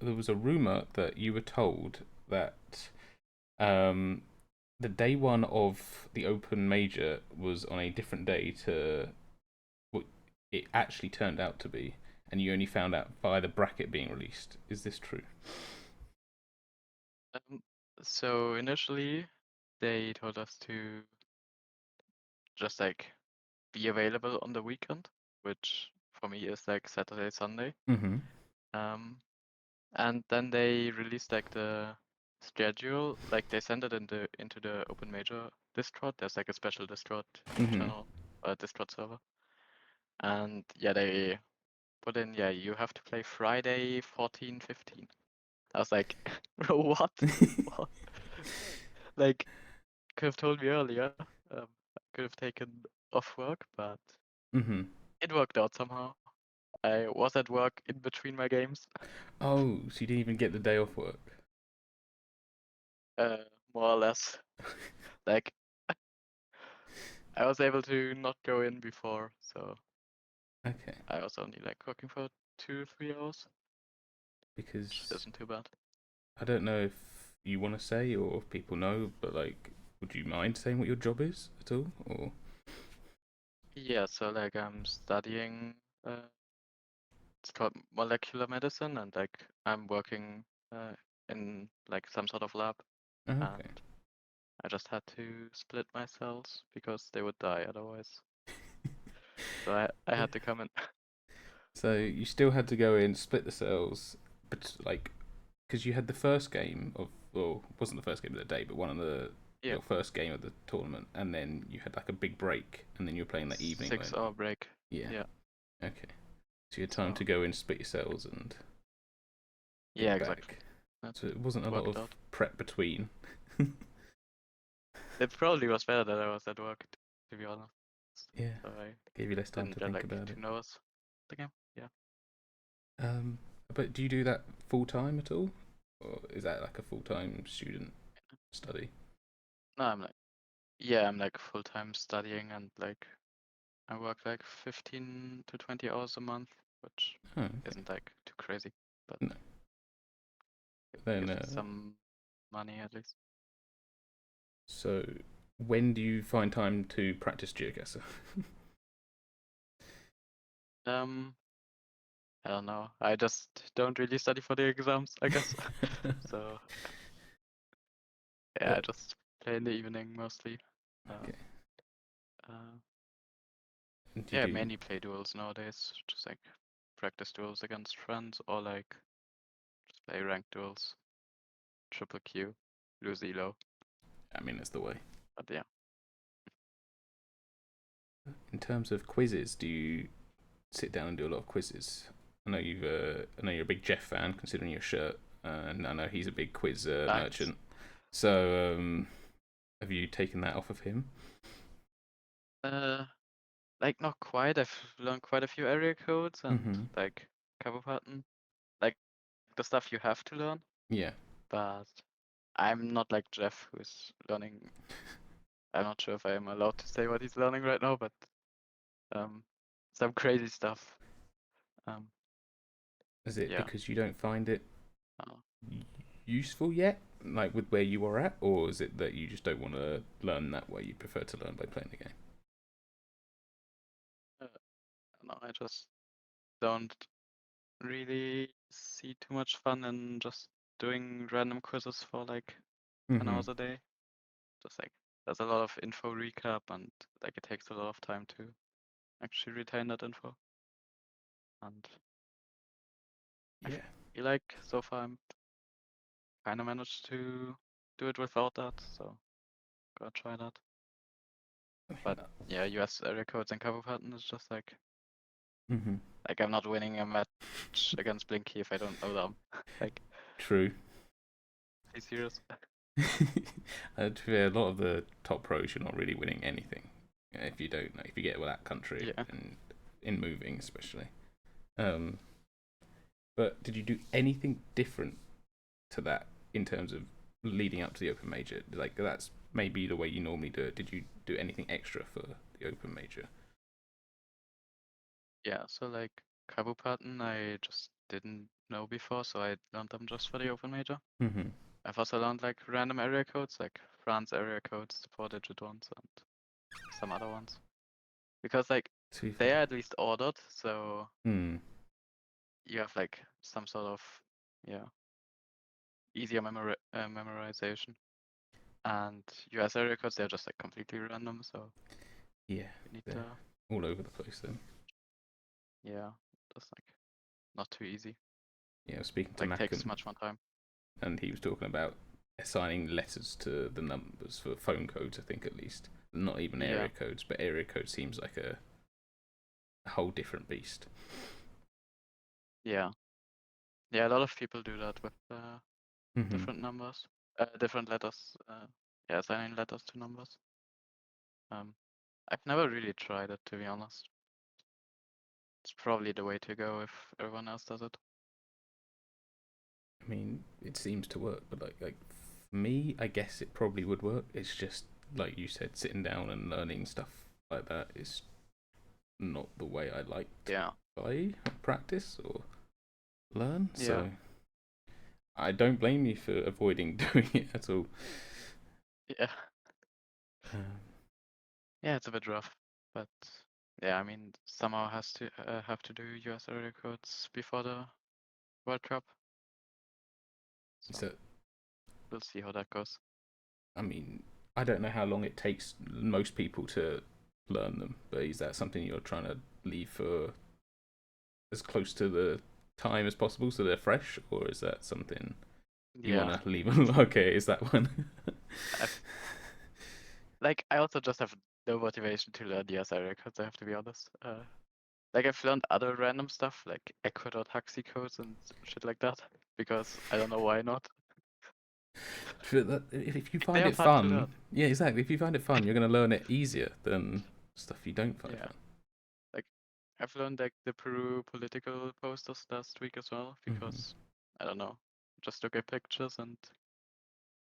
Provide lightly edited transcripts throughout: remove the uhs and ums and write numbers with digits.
there was a rumor that you were told that um, the day one of the Open Major was on a different day to what it actually turned out to be, and you only found out by the bracket being released. Is this true? Um, so initially, they told us to just like be available on the weekend, which for me is like Saturday, Sunday. Mm-hmm. Um, and then they released like the schedule, like they sent it into the Open Major Discord. There's like a special Discord Mm-hmm. channel, Discord server, and yeah, they put in, yeah, you have to play Friday 14:15. I was like, what? What? Like, could have told me earlier. I could have taken off work, but Mm-hmm. it worked out somehow. I was at work in between my games. Oh, so you didn't even get the day off work? Uh, More or less. Like, I was able to not go in before, so Okay, I was only like working for 2, 3 hours, which because isn't too bad. I don't know if you want to say or if people know, but like, would you mind saying what your job is at all? Or Yeah, so like I'm studying, uh, it's called molecular medicine, and like I'm working uh, in like some sort of lab, oh, okay, and I just had to split my cells because they would die otherwise. So I yeah. had to come in. So you still had to go in, split the cells, but like, because you had the first game of, well, it wasn't the first game of the day, but one of the Yeah, your first game of the tournament, and then you had like a big break, and then you were playing that evening, six weren't you? hour break. Yeah. Yeah. Okay. So you had time to So go in, split your cells, and yeah, get exactly. back. That So it wasn't a lot worked of out. prep between. It probably was better that I was at work, to be honest. Yeah. So I Gave you less time didn't to get think like about it. 2 hours the game. Yeah. Um, but do you do that full time at all, or is that like a full time student study? No, I'm like, yeah, I'm like full time studying, and like I work like 15 to 20 hours a month, which Oh, okay. isn't like too crazy, but No. it Then, gives me some money at least. so when do you find time to practice geocacher? Um, I don't know. I just don't really study for the exams, I guess. So yeah, I But just play in the evening mostly. okay. Um, uh, And do you yeah, do? mainly play duels nowadays, just like practice duels against friends or like just play ranked duels, triple Q, lose elo. I mean, that's the way. But yeah, In terms of quizzes, do you sit down and do a lot of quizzes? I know you've. I know you're a big Jeff fan, considering your shirt, and I know he's a big quiz thanks. merchant. So, have you taken that off of him? Uh, like not quite. I've learned quite a few area codes and Mm-hmm. like cover pattern, like the stuff you have to learn. Yeah. But I'm not like Jeff, who's learning. I'm not sure if I am allowed to say what he's learning right now, but um, some crazy stuff. Um, Is it yeah. because you don't find it Uh, useful yet, like with where you are at, or is it that you just don't want to learn that way? You prefer to learn by playing the game. no, I just don't really see too much fun in just doing random quizzes for like 10 Mm-hmm. hours a day. Just like there's a lot of info recap, and like it takes a lot of time to actually retain that info. And I Yeah. feel like so far I'm kind of managed to do it without that, so gotta try that. I But mean, yeah, US area codes and cover pattern is just mm-hmm. like I'm not winning a match against Blinky if I don't know them. Like, True. are you serious? To be fair, a lot of the top pros, you're not really winning anything if you don't know, if you get with that country Yeah. and in moving especially. Um, but did you do anything different to that in terms of leading up to the Open Major? Like that's maybe the way you normally do it. Did you do anything extra for the Open Major? Yeah, so like Kabu pattern, I just didn't know before, so I learned them just for the open major. Mm-hmm. I've also learned like random area codes, like France area codes, the 4-digit ones, and some other ones. Because like To be they fair. are at least ordered, so you have like some sort of easier memorization. And US area codes, they're just like completely random, so Yeah, you need they're to all over the place then. just like not too easy. Yeah, I was speaking to Like takes Mackem, much more time. and he was talking about assigning letters to the numbers for phone codes, I think at least. Not even Yeah. area codes, but area code seems like a whole different beast. Yeah. Yeah, a lot of people do that with Mm-hmm. different numbers, different letters. Assigning letters to numbers. I've never really tried it, to be honest. It's probably the way to go if everyone else does it. I mean, it seems to work, but like for me, I guess it probably would work. It's just like you said, sitting down and learning stuff like that is not the way I like to play, practice, or learn. Yeah. So I don't blame you for avoiding doing it at all. Yeah. Um, Yeah, it's a bit rough, but yeah, I mean, somehow has to have to do US area codes before the World Cup. So we'll see how that goes. I mean, I don't know how long it takes most people to learn them, but is that something you're trying to leave for as close to the time as possible so they're fresh, or is that something you want to leave? Okay, is that one? I also just have no motivation to learn US area codes, I have to be honest. Like I've learned other random stuff like Ecuador taxi codes and shit like that because I don't know why not. If you find They are it fun to fun, learn. yeah, exactly. If you find it fun, you're going to learn it easier than stuff you don't find fun. Like I've learned like the Peru political posters last week as well because I don't know, just look at pictures and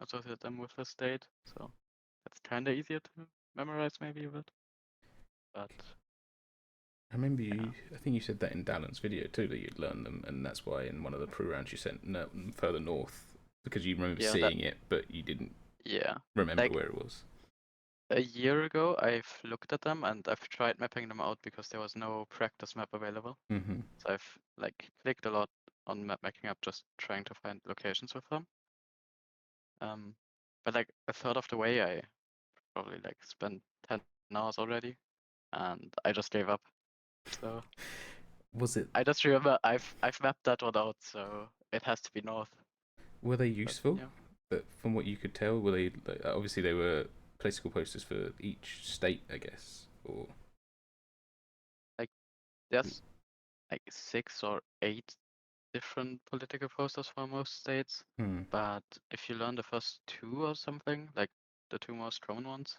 associate them with the state. So that's kind of easier to memorize maybe a bit. But I remember I think you said that in Dallon's video too, that you'd learn them, and that's why in one of the Peru rounds you sent further north because you remember seeing it, but you didn't remember like where it was. a year ago, I've looked at them and I've tried mapping them out because there was no practice map available. Mm-hmm. So I've like clicked a lot on map making up, just trying to find locations with them. But like a third of the way, I probably like spent 10 hours already, and I just gave up. So was it? I just remember I've mapped that one out, so it has to be north. Were they useful? But, But from what you could tell, were they obviously they were political posters for each state, I guess, or like there's like 6 or 8 different political posters for most states. But if you learn the first 2 or something, like the 2 most common ones,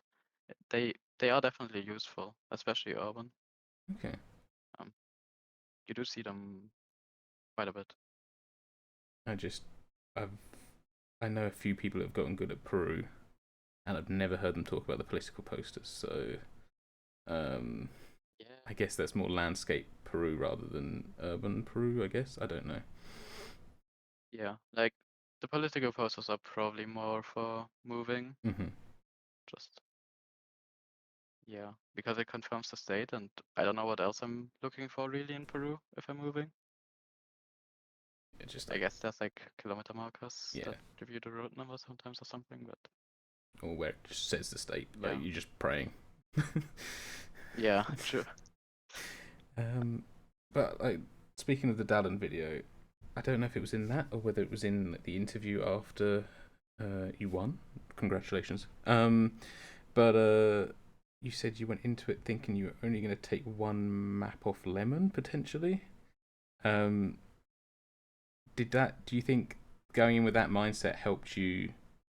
they are definitely useful, especially urban. Okay. You do see them quite a bit. I know a few people that have gotten good at Peru, and I've never heard them talk about the political posters. So, I guess that's more landscape Peru rather than urban Peru. I guess I don't know. Yeah, like the political posters are probably more for moving. Just because it confirms the state, and I don't know what else I'm looking for really in Peru if I'm moving. I guess there's like kilometer markers that give you the road number sometimes or something, but or where it just says the state, like you're just praying. Yeah, true. But like speaking of the Dallin video, I don't know if it was in that or whether it was in the interview after you won. Congratulations. But you said you went into it thinking you were only going to take one map off Lemon potentially. Do you think going in with that mindset helped you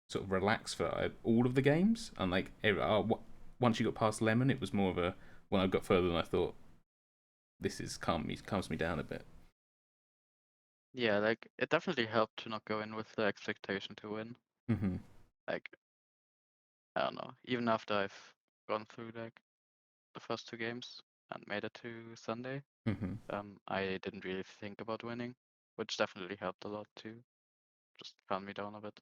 sort of relax for all of the games? And like once you got past Lemon, it was more of a when I got further than I thought. This is calms me down a bit. Yeah, like it definitely helped to not go in with the expectation to win. Like I don't know, even after I've gone through like the first 2 games and made it to Sunday, I didn't really think about winning. which definitely helped a lot to just calm me down a bit.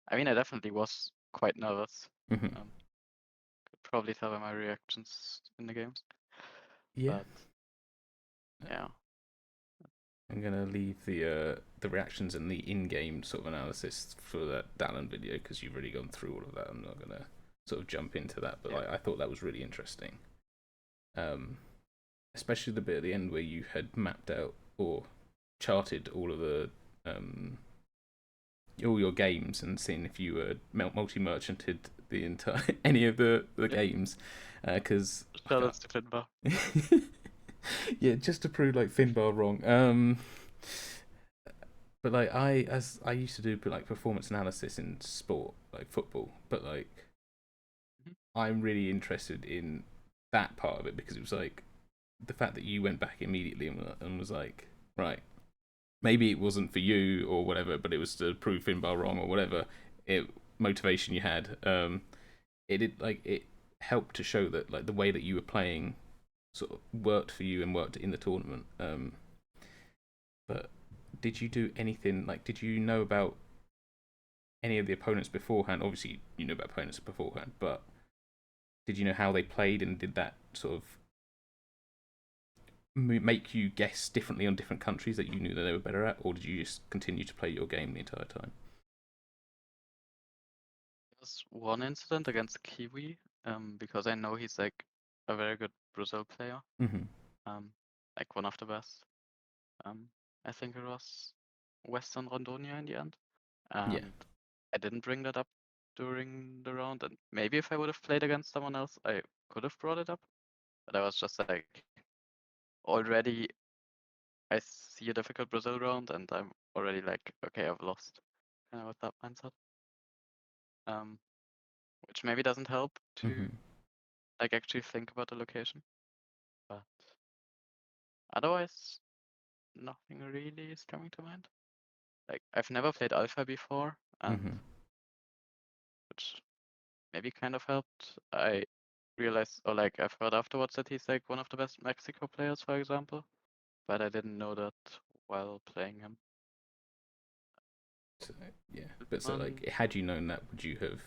I mean, I definitely was quite nervous. Mhm. Could probably tell by my reactions in the games. Yeah. But yeah, I'm gonna leave the reactions and the in-game sort of analysis for that Dallin video because you've already gone through all of that. I'm not gonna sort of jump into that, but yeah, I thought that was really interesting. Um, Especially the bit at the end where you had mapped out or charted all your games and seen if you were multi-merchanted the entire any of the yeah. games, because Shout outs to Finbar. yeah, just to prove like Finbar wrong. But like I used to do like performance analysis in sport, like football, but like Mhm. I'm really interested in that part of it because it was like the fact that you went back immediately and was like, right, maybe it wasn't for you or whatever, but it was to prove Finbar wrong or whatever motivation you had. It helped to show that like the way that you were playing sort of worked for you and worked in the tournament. But did you do anything like? Did you know about any of the opponents beforehand? Obviously, you knew about opponents beforehand, but did you know how they played and did that sort of make you guess differently on different countries that you knew that they were better at, or did you just continue to play your game the entire time? There's one incident against Kiwi, because I know he's like a very good Brazil player, Mm-hmm. like one of the best. I think it was Western Rondonia in the end, Yeah. and I didn't bring that up during the round. And maybe if I would have played against someone else, I could have brought it up. But I was just like, already I see a difficult Brazil round, and I'm already like, okay, I've lost. Kind of with that mindset. Um, which maybe doesn't help to Mm-hmm. like actually think about the location. But otherwise, nothing really is coming to mind. Like I've never played Alpha before, and Mm-hmm. which maybe kind of helped. I realized, or like I've heard afterwards that he's like one of the best Mexico players, for example, but I didn't know that while playing him. So, yeah, but so Um, like, had you known that, would you have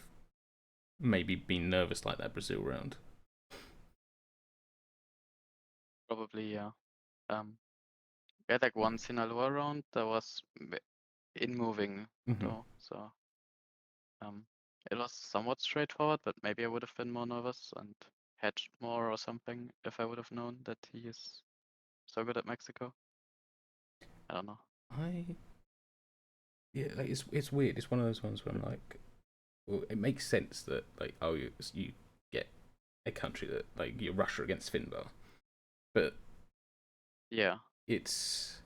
maybe been nervous like that Brazil round? Probably, yeah. We had like one Sinaloa round that was in moving Mm-hmm. though, so um, it was somewhat straightforward, but maybe I would have been more nervous and hedged more or something if I would have known that he is so good at Mexico. I don't know. I Yeah, like it's weird. It's one of those ones where I'm like, well, it makes sense that like you get a country that like you Russia against Finbar, but Yeah, it's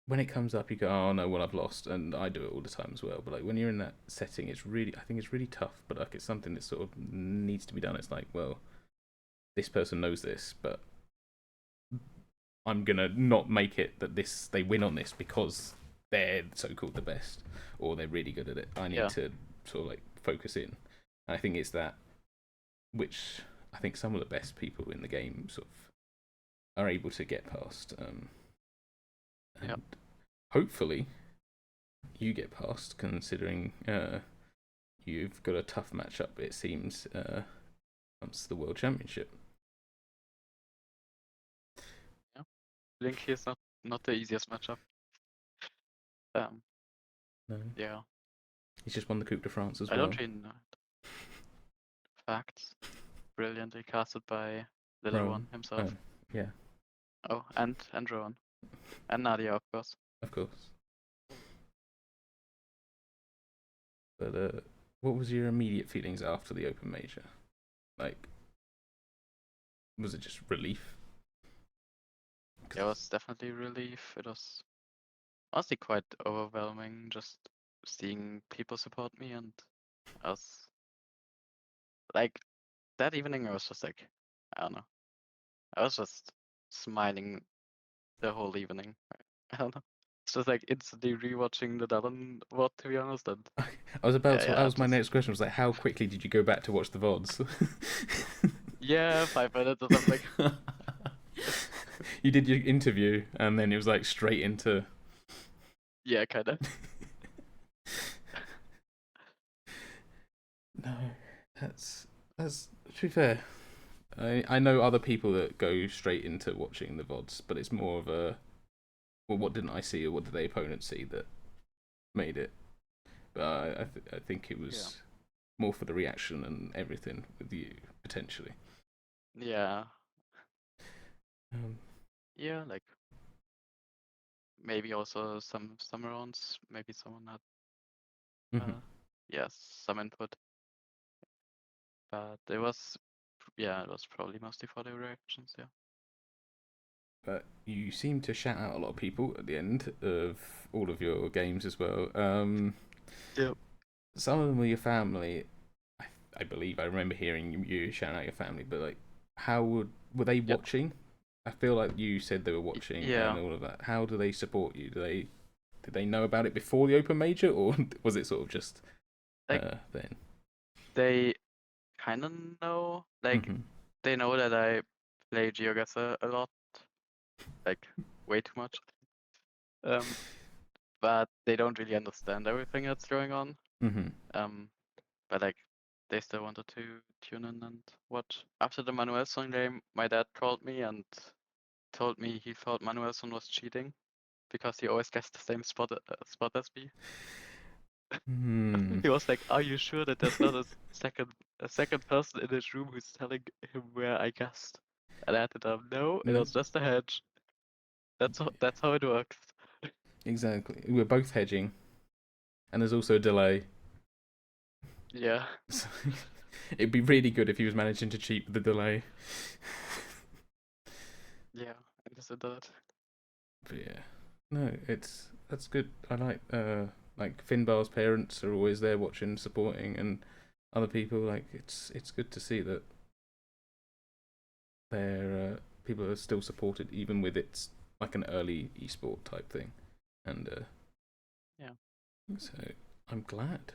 when it comes up, you go, oh no, well I've lost, and I do it all the time as well. But like when you're in that setting, I think it's really tough. But like it's something that sort of needs to be done. It's like, well, this person knows this, but I'm gonna not make it that they win on this because they're so called the best or they're really good at it. I need yeah, to sort of like focus in. And I think it's that which I think some of the best people in the game sort of are able to get past. yeah. And hopefully you get past, considering you've got a tough matchup. It seems once the World Championship. Yeah. Link here is not the easiest matchup. Um, No, yeah. he's just won the Coupe de France as I don't well. really know facts. Brilliantly casted by Little Rowan. One Oh, himself. yeah, Oh, and Rowan. And Nadia, of course. of course. But what was your immediate feelings after the Open Major? Like, was it just relief? It was definitely relief. It was honestly quite overwhelming just seeing people support me, and I was like, that evening I was just like, I don't know. I was just smiling the whole evening. I don't know. It's just like instantly rewatching the Dallin VOD, to be honest. And I was about to. That yeah, was my just next question. Was like, how quickly did you go back to watch the vods? yeah, 5 minutes or something. You did your interview, and then it was like straight into. Yeah, kinda. No, that's to be fair. I know other people that go straight into watching the VODs, but it's more of a well, what didn't I see or what did the opponent see that made it? But I think it Yeah. was more for the reaction and everything with you potentially. Yeah. Um, Yeah, like maybe also some rounds, maybe someone had mhm. yes, some input. But it was yeah, it was probably mostly for the reactions, yeah. But you seem to shout out a lot of people at the end of all of your games as well. Yep. Some of them were your family. I believe I remember hearing you shouting out your family, but like, how were they Yeah. watching? I feel like you said they were watching and Yeah. all of that. How do they support you? Did they know about it before the Open Major, or was it sort of just Like then? they kind of know, like Hmm. they know that I play GeoGuessr a lot, like way too much. Um, but they don't really understand everything that's going on. Hmm. Um, but like they still wanted to tune in and watch. After the Manuelson game, my dad called me and told me he thought Manuelson was cheating because he always gets the same spot as me. Hmm. He was like, "Are you sure that there's not a second person in this room who's telling him where I guessed?" And I had to tell him, "No, it No, was just a hedge. That's how it works." exactly. We're both hedging, and there's also a delay. Yeah, So it'd be really good if he was managing to cheat with the delay. yeah, I guess it did. But yeah, no, that's good. I like Finbar's parents are always there watching, supporting, and other people. Like it's good to see that their people are still supported, even with it's like an early esport type thing. And Yeah, so I'm glad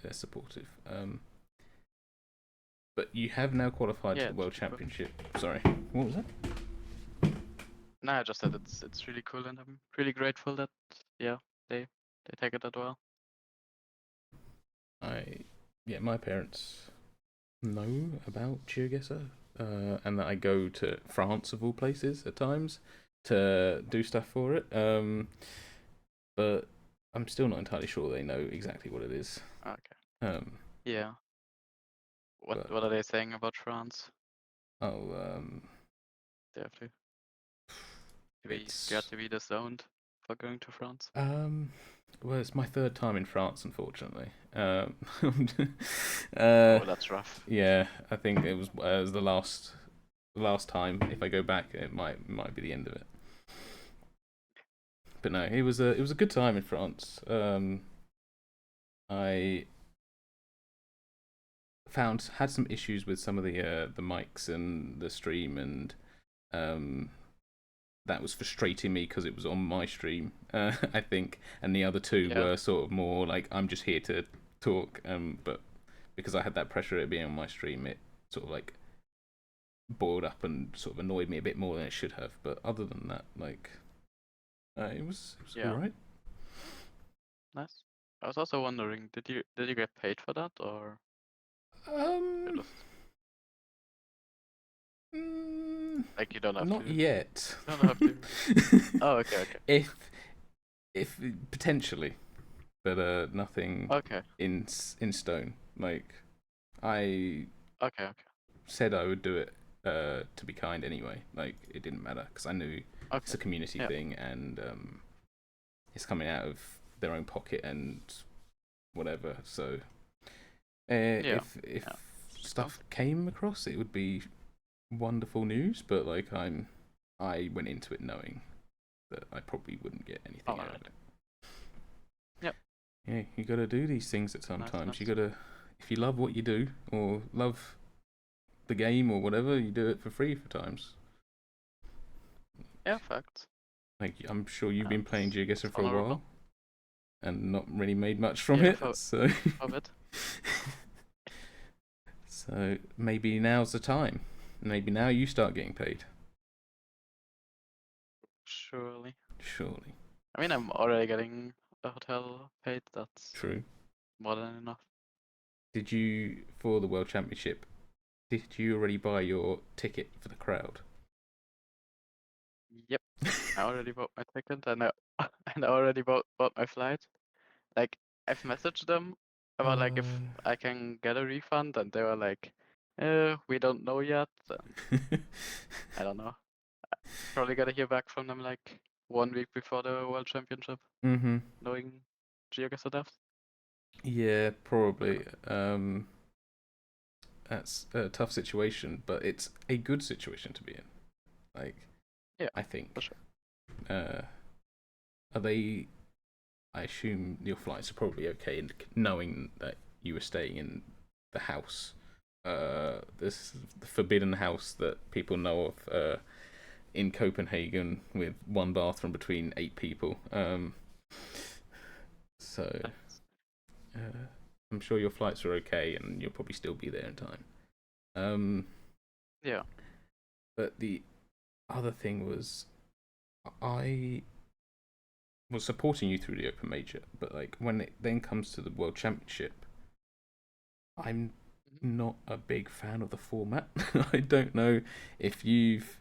they're supportive. But you have now qualified for yeah, the it's World really cool. Championship. Sorry, what was that? No, I just said it's really cool, and I'm really grateful that yeah they take it that well. I yeah, my parents know about GeoGuessr, and that I go to France of all places at times to do stuff for it. But I'm still not entirely sure they know exactly what it is. Okay. Um, Yeah. but What are they saying about France? oh, They have to be scared it's to be disowned for going to France. um, well, it's my third time in France, unfortunately. uh, Oh, that's rough. yeah, I think it was the last time. If I go back, it might be the end of it. But no, it was a good time in France. I had some issues with some of the mics and the stream, and um, that was frustrating me because it was on my stream, I think, and the other two Yeah. were sort of more like I'm just here to talk, but because I had that pressure of it being on my stream, it sort of like boiled up and sort of annoyed me a bit more than it should have. But other than that, like it was all Yeah. right. Nice. I was also wondering, did you get paid for that or you Um, just mm, like you don't have to not yet. you don't have to. Oh, okay, okay. if if potentially, but nothing Okay. in stone. Like I Okay, okay. said I would do it to be kind anyway. Like it didn't matter because I knew it's Okay. a community Yeah. thing and it's coming out of their own pocket and whatever. So Yeah. if Yeah. Sounds stuff came across, it would be wonderful news. But like I went into it knowing that I probably wouldn't get anything out of alright. it. Yep. Yeah, you got to do these things at Nice, sometimes. You nice. got to, if you love what you do or love the game or whatever, you do it for free for times. Yeah, facts. Like I'm sure you've been And playing it's GeoGuessr for a honorable. while and not really made much from Yeah, it. So, for a bit. so maybe now's the time. Maybe now you start getting paid. surely. Surely. I mean, I'm already getting a hotel paid. That's True. more than enough. Did you, for the World Championship, did you already buy your ticket for the crowd? Yep, I already bought my ticket and I and I already bought my flight. Like, I've messaged them about like if I can get a refund, and they were like, we don't know yet. I don't know. Probably gotta hear back from them like 1 week before the World Championship, Mhm. knowing GeoGuessr devs. Yeah, probably. That's a tough situation, but it's a good situation to be in. Like, Yeah, I for think. sure. Are they? I assume your flights are probably okay, and knowing that you were staying in the house, this the forbidden house that people know of, in Copenhagen, with one bathroom between 8 people. So That's, uh, I'm sure your flights are okay, and you'll probably still be there in time. Um, yeah. but the other thing was, I was supporting you through the Open Major, but like when it then comes to the World Championship, I'm Mhm. not a big fan of the format. I don't know if you've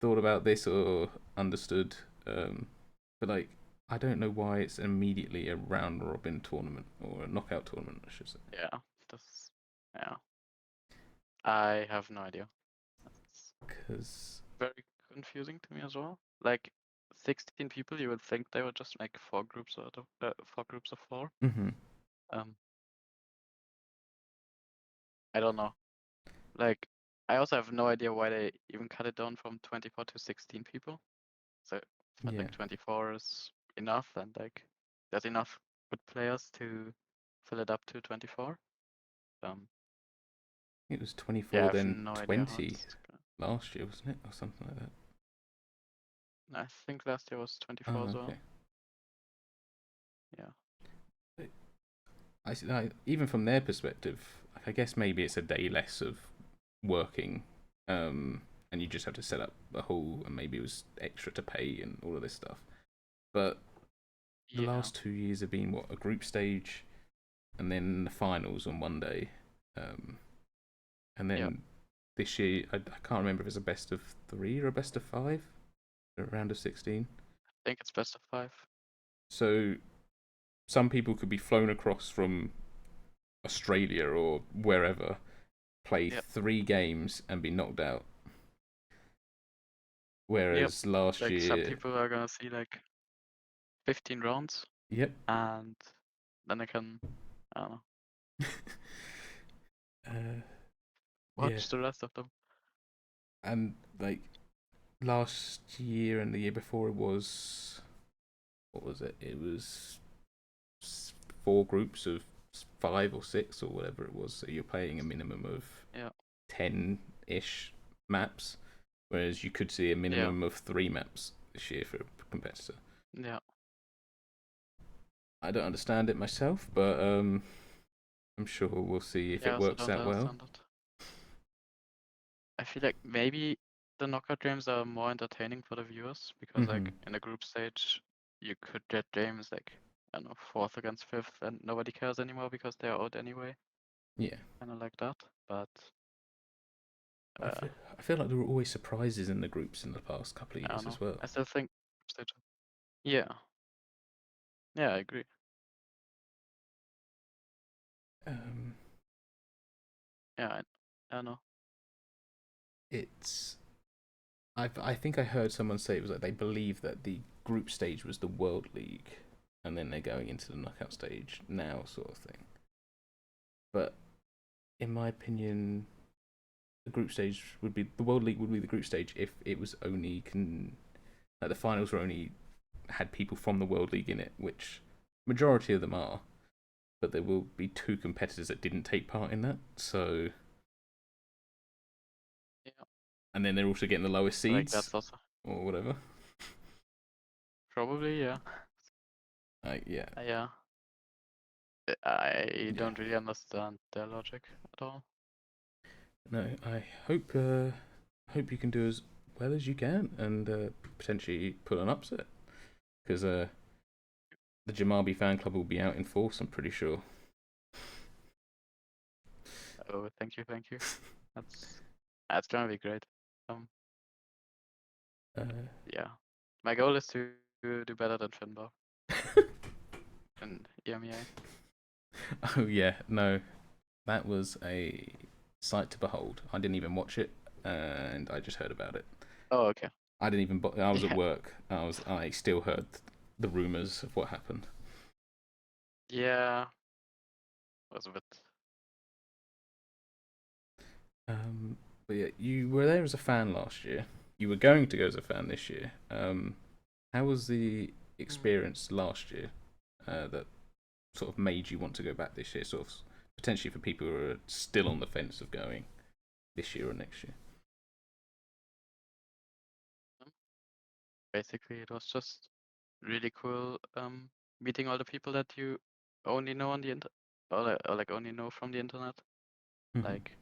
thought about this or understood, but like I don't know why it's immediately a round robin tournament or a knockout tournament, I should say. Yeah, that's yeah. I have no idea. That's Because very confusing to me as well. Like 16 people, you would think they would just make four groups out of 4. mm-hmm. Um, I don't know. Like, I also have no idea why they even cut it down from 24 to 16 people. So I Yeah, think 24 is enough, and like there's enough good players to fill it up to 24. Um, it was yeah, I 24, have then no idea how 20 it's last year, wasn't it, or something like that? I think last year was 24 Oh, as okay. well. Yeah. Even from their perspective, like, I guess maybe it's a day less of working, and you just have to set up the hall, and maybe it was extra to pay and all of this stuff. But the Yeah. last 2 years have been what, a group stage, and then the finals on one day, and Yeah. then this year I can't remember if it's a best of three or a best of five, a round of 16. I think it's best of 5. So some people could be flown across from Australia or wherever, play Yep. 3 games and be knocked out. Yep. Whereas last Like some year, people are gonna see like 15 rounds, yep, and then they can, I don't know, uh, yeah, watch the rest of them. and like last year and the year before, it was, what was it? It was 4 groups of 5 or 6 or whatever it was. So you're playing a minimum of Yeah. 10-ish maps, whereas you could see a Yeah. minimum of 3 maps this year for a competitor. Yeah. I don't understand it myself, but I'm sure we'll see if Yeah, I it also works don't out well. understand it. I feel like maybe the knockout games are more entertaining for the viewers because Mm-hmm. like in the group stage you could get games like, I don't know, 4th against 5th, and nobody cares anymore because they're out anyway. Yeah. Kinda like that. But I uh feel, I feel like there were always surprises in the groups in the past couple of I don't years know. as well. I still think group stage. Yeah. Yeah, I agree. Um, Yeah, I don't know. it's I think I heard someone say it was like they believe that the group stage was the World League, and then they're going into the knockout stage now, sort of thing. But in my opinion, the group stage would be the World League would be the group stage if it was only like the finals were only had people from the World League in it, which majority of them are. But there will be 2 competitors that didn't take part in that. So, Yeah. and then they're also getting the lowest Like seeds that's also or whatever. probably, yeah. Yeah, Yeah. I yeah. don't really understand their logic at all. No, I hope you can do as well as you can and potentially pull an upset because the Jamabi fan club will be out in force. I'm pretty sure. Oh, thank you, thank you. That's gonna be great. Um, Uh, yeah. My goal is to do better than Finbar in EMEA. oh yeah, no, that was a sight to behold. I didn't even watch it, and I just heard about it. Oh, okay. I didn't even. I was at Yeah. work. I still heard the rumors of what happened. Yeah. Was a bit. But yeah, you were there as a fan last year. You were going to go as a fan this year. How was the Mm. experience last year that sort of made you want to go back this year? Sort of potentially for people who are still on the fence of going this year or next year. Basically, it was just really cool meeting all the people that you only know on the internet, or like only know from the internet. Mm-hmm. Like,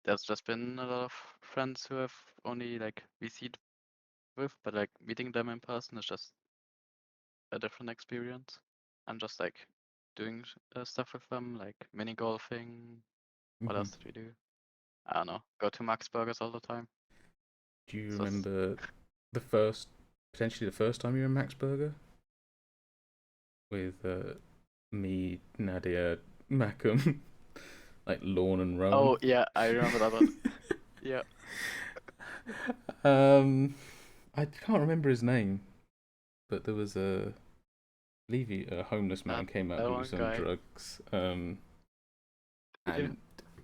there's just been a lot of friends who have only like VC'd with, but like meeting them in person is just a different experience. And just like doing stuff with them, like mini golfing. What Mm-hmm. else did we do? I don't know. Go to Max Burgers all the time. Do you So remember the first, potentially the first time you were in Max Burger with me, Nadia, Mackham, like Lorne and Rowan? oh yeah, I remember that one. Yeah. um, I can't remember his name, but there was a homeless That man came out that who one was on guy. drugs, Yeah. and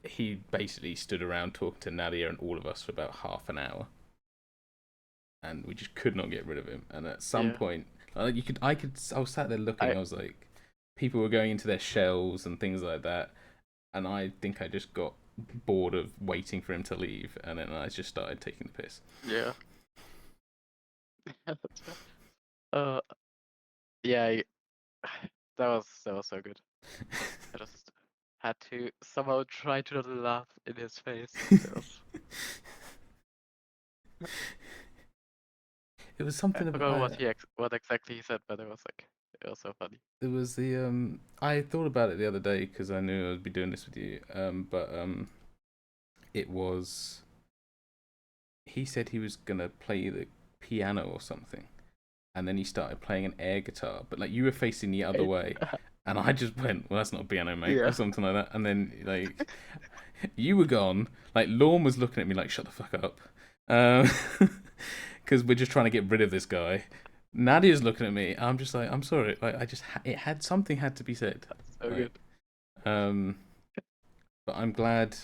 he basically stood around talking to Nadia and all of us for about half an hour, and we just could not get rid of him. And at some Yeah. point, I was sat there looking. I I was like, people were going into their shells and things like that, and I think I just got bored of waiting for him to leave, and then I just started taking the piss. yeah. That's fair. Uh yeah, that was so good. I just had to somehow try to not laugh in his face. It was It was I something about forgot what exactly he said, but it was so funny. there was the I thought about it the other day because I knew I'd be doing this with you. But it was he said he was gonna play the piano or something, and then he started playing an air guitar, but like you were facing the other Right? way, and I just went, "Well, that's not a piano, mate," or Yeah. something like that. And then like you were gone, like Lorne was looking at me like, "Shut the fuck up," because we're just trying to get rid of this guy. Nadia's looking at me. I'm just like, I'm sorry. Like I just it had something had to be said. That's so Like good. um, but I'm glad.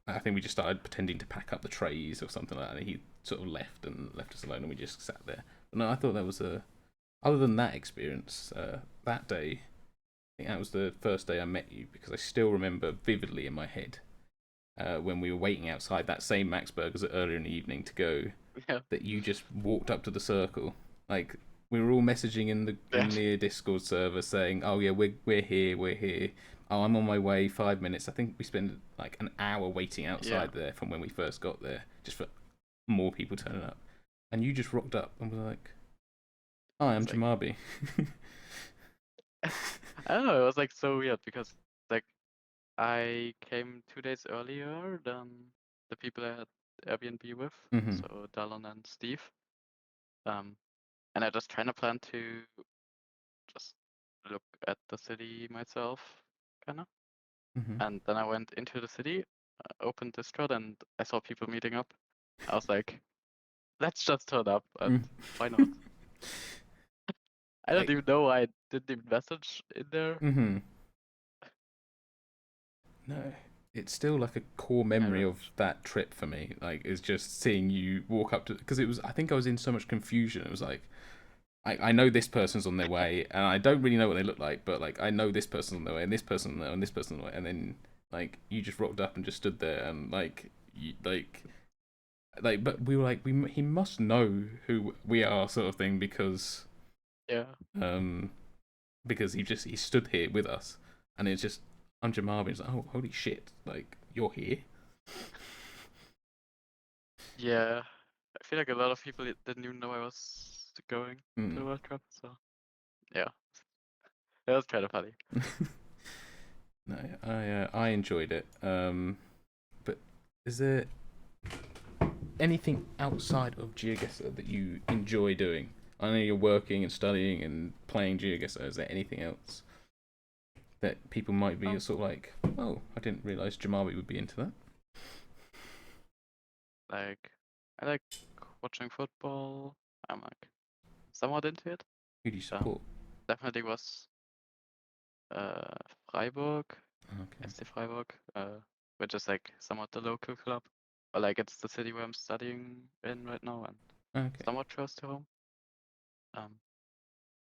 I think we just started pretending to pack up the trays or something like that, and he sort of left and left us alone, and we just sat there. But no, I thought that was a. Other than that experience, that day, I think that was the first day I met you because I still remember vividly in my head when we were waiting outside that same Max Burgers earlier in the evening to go, Yeah. that you just walked up to the circle. Like we were all messaging Yeah. in the Discord server saying, "Oh yeah, we're here, we're here. Oh, I'm on my way. 5 minutes." I think we spent like an hour waiting Yeah. outside there from when we first got there, just for more people turning up. And you just rocked up and was like, "Hi, I'm It's like Jamabi." I don't know, it was like so weird because like I came 2 days earlier than the people I had Airbnb with, hmm so Dallon and Steve. Um, and I just kind of planned to just look at the city myself, kind of. hmm And then I went into the city, opened Discord, and I saw people meeting up. I was like, let's just turn up, and why not? I don't like, even know why I didn't even message in there. hmm No, it's still like a core memory of that trip for me. Like, it's just seeing you walk up to because it was. I think I was in so much confusion. It was like I know this person's on their way, and I don't really know what they look like, but like I know this person's on their way, and this person's on their way, and this person's on the way, and then like you just rocked up and just stood there, and but we were like he must know who we are, sort of thing, Yeah, um because he stood here with us, and it's just I'm Jamabi. It's like, oh holy shit, like you're here. Yeah, I feel like a lot of people didn't even know I was going to the World Cup. So yeah, it was kind of funny. No, I enjoyed it. But is there anything outside of GeoGuessr that you enjoy doing? I know you're working and studying and playing GeoGuessr. Is there anything else that people might be Um, sort of like, oh, I didn't realize Jamabi would be into that? like I like watching football. I'm like somewhat into it. Who do you Um, support? definitely was uh Freiburg, Okay. SC Freiburg, which is like somewhat the local club. Or like it's the city where I'm studying in right now and Okay. somewhat close to home.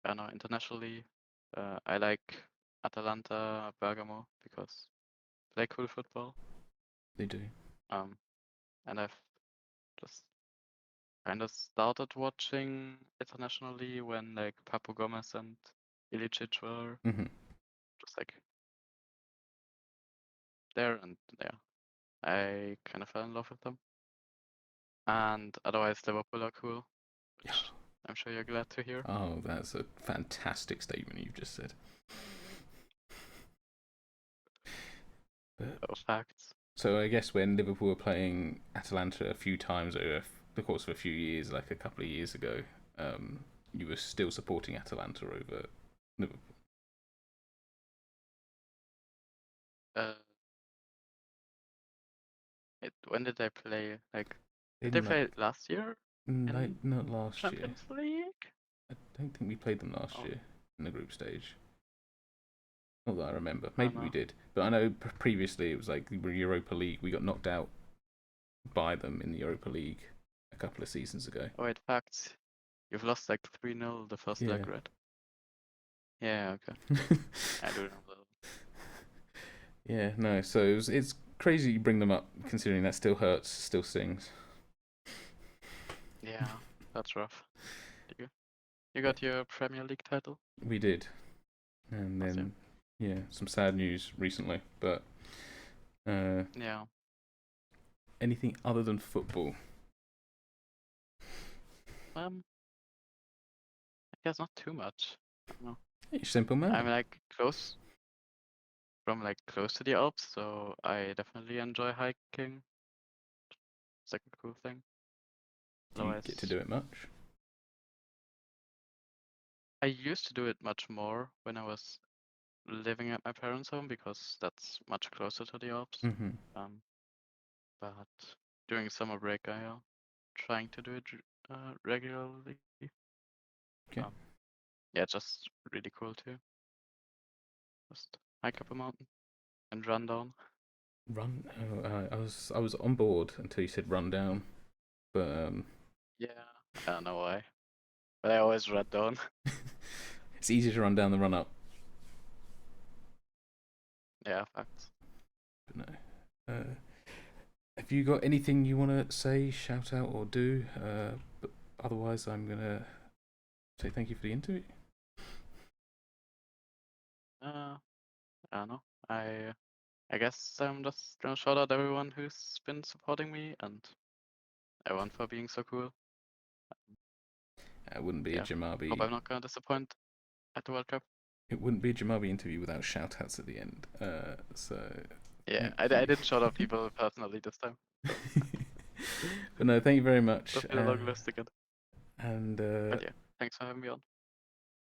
I don't know, internationally, I like Atalanta, Bergamo because play cool football. They do. Um, and I've just kind of started watching internationally when like Papu Gomez and Ilicic were Mm-hmm. just like there, and yeah, I kind of fell in love with them. And otherwise, Liverpool are cool, Yeah. which I'm sure you're glad to hear. Oh, that's a fantastic statement you've just said. But, So facts. so I guess when Liverpool were playing Atalanta a few times over the course of a few years, like a couple of years ago, you were still supporting Atalanta over Liverpool. Uh, when did they play? Like, did they In like, play last year in not last year. Champions League? I don't think we played them last Oh, year in the group stage. Not that I remember. I don't Maybe we know. did, but I know previously it was like the Europa League. We got knocked out by them in the Europa League a couple of seasons ago. Oh, wait, facts. You've lost like 3-0 the first Yeah. leg, right? Yeah, okay. I do remember that. Yeah, no. So it's crazy you bring them up, considering that still hurts, still stings. Yeah, that's rough. You, you Yeah, got your Premier League title? we did, and Awesome. then yeah, some sad news recently. But uh, Yeah. anything other than football? Um, I guess not too much. I don't know. You're a simple I'm man. like close to the Alps, so I definitely enjoy hiking. It's like a cool thing. Do you get to Otherwise, do it much? I used to do it much more when I was living at my parents' home because that's much closer to the Alps. Mm-hmm. Um, but during summer break, I am trying to do it regularly. Okay. Um, yeah, just really cool too. Just hike up a mountain and run down. Run. Oh, I was on board until you said run down, but Yeah, I don't know why, but I always run down. it's easier to run down than run up. Yeah, facts. But no. Have you got anything you want to say, shout out, or do? But otherwise, I'm gonna say thank you for the interview. I don't know. I guess I'm just gonna shout out everyone who's been supporting me and everyone for being so cool. It wouldn't be a Yeah, hope Jamabi. I'm not gonna disappoint at the World Cup. It wouldn't be a Jamabi interview without shout outs at the end. So Yeah, thank I you. didn't shout out people personally this time. So But no, thank you very much. there's been a long list again. And But yeah, thanks for having me on.